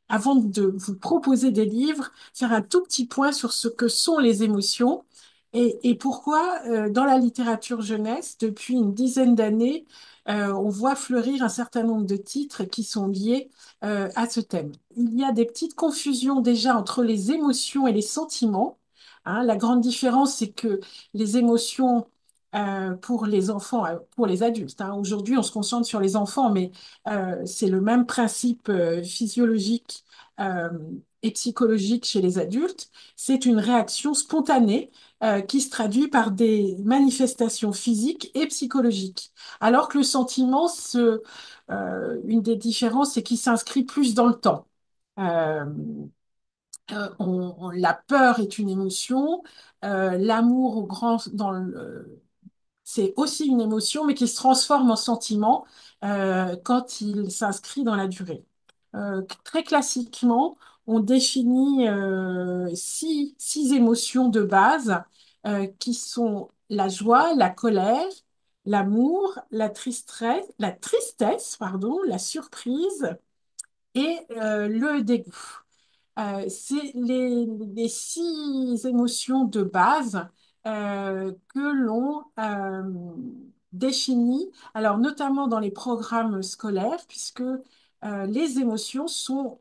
avant de vous proposer des livres, faire un tout petit point sur ce que sont les émotions et pourquoi, dans la littérature jeunesse, depuis une dizaine d'années, on voit fleurir un certain nombre de titres qui sont liés à ce thème. Il y a des petites confusions déjà entre les émotions et les sentiments. Hein, la grande différence, c'est que les émotions pour les enfants, pour les adultes. Hein. Aujourd'hui, on se concentre sur les enfants, mais c'est le même principe physiologique euh, et psychologique chez les adultes. C'est une réaction spontanée qui se traduit par des manifestations physiques et psychologiques. Alors que le sentiment, une des différences, c'est qu'il s'inscrit plus dans le temps. Euh, la peur est une émotion, l'amour au grand, c'est aussi une émotion, mais qui se transforme en sentiment quand il s'inscrit dans la durée. Très classiquement, on définit six émotions de base qui sont la joie, la colère, l'amour, la tristesse, pardon, la surprise et le dégoût. C'est les six émotions de base que l'on définit, alors notamment dans les programmes scolaires, puisque les émotions sont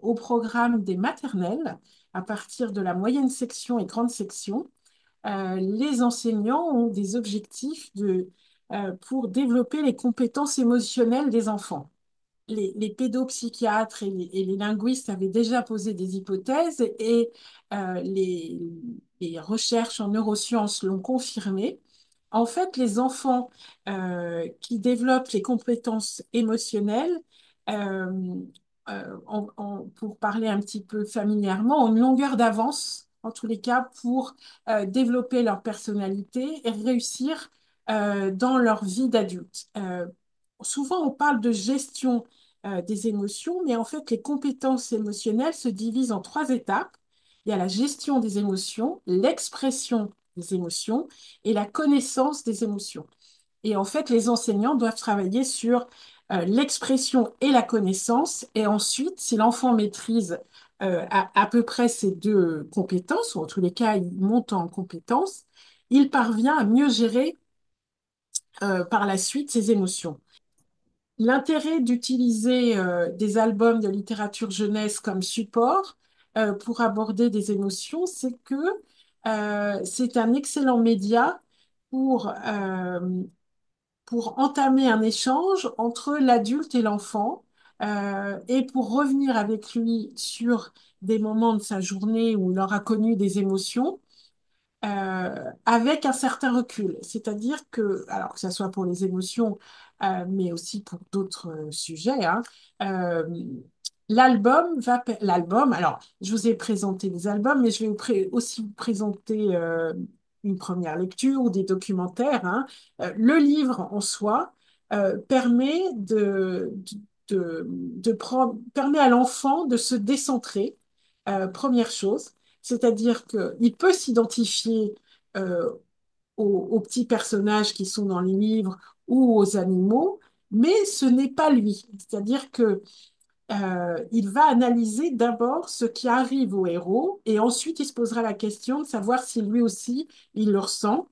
au programme des maternelles, à partir de la moyenne section et grande section. Les enseignants ont des objectifs pour développer les compétences émotionnelles des enfants. Les pédopsychiatres et les linguistes avaient déjà posé des hypothèses et euh, les, les recherches en neurosciences l'ont confirmé. En fait, les enfants qui développent les compétences émotionnelles, euh, pour parler un petit peu familièrement, ont une longueur d'avance, en tous les cas, pour développer leur personnalité et réussir dans leur vie d'adulte. Souvent, on parle de gestion des émotions, mais en fait, les compétences émotionnelles se divisent en trois étapes. Il y a la gestion des émotions, l'expression des émotions et la connaissance des émotions. Et en fait, les enseignants doivent travailler sur l'expression et la connaissance. Et ensuite, si l'enfant maîtrise à peu près ces deux compétences, ou en tous les cas, il monte en compétences, il parvient à mieux gérer par la suite ses émotions. L'intérêt d'utiliser des albums de littérature jeunesse comme support pour aborder des émotions, c'est que c'est un excellent média pour, euh, pour entamer un échange entre l'adulte et l'enfant et pour revenir avec lui sur des moments de sa journée où il aura connu des émotions avec un certain recul. C'est-à-dire que, alors que ce soit pour les émotions, mais aussi pour d'autres sujets, hein, euh, l'album, alors je vous ai présenté les albums, mais je vais aussi vous présenter une première lecture ou des documentaires. Hein. Le livre en soi permet permet à l'enfant de se décentrer, première chose. C'est-à-dire qu'il peut s'identifier euh, aux petits personnages qui sont dans les livres ou aux animaux, mais ce n'est pas lui. C'est-à-dire que il va analyser d'abord ce qui arrive au héros et ensuite il se posera la question de savoir si lui aussi il le ressent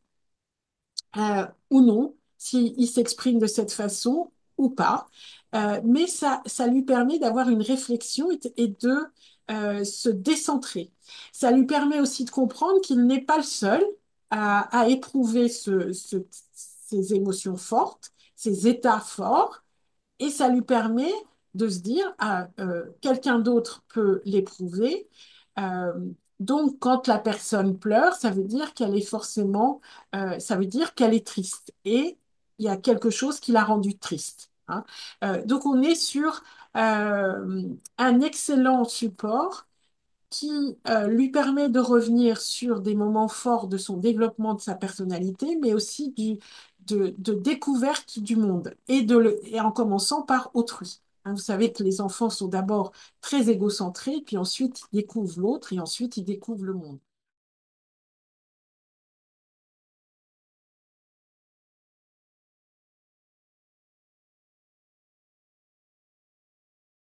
ou non, s'il s'exprime de cette façon ou pas. Mais ça lui permet d'avoir une réflexion et de se décentrer. Ça lui permet aussi de comprendre qu'il n'est pas le seul à éprouver ces émotions fortes, ces états forts, et ça lui permet de se dire, ah, quelqu'un d'autre peut l'éprouver. Euh, donc, quand la personne pleure, ça veut dire qu'elle est forcément, ça veut dire qu'elle est triste. Et il y a quelque chose qui l'a rendue triste. Hein. Donc, on est sur un excellent support qui lui permet de revenir sur des moments forts de son développement de sa personnalité, mais aussi de découverte du monde, et en commençant par autrui. Hein, vous savez que les enfants sont d'abord très égocentrés, puis ensuite ils découvrent l'autre, et ensuite ils découvrent le monde.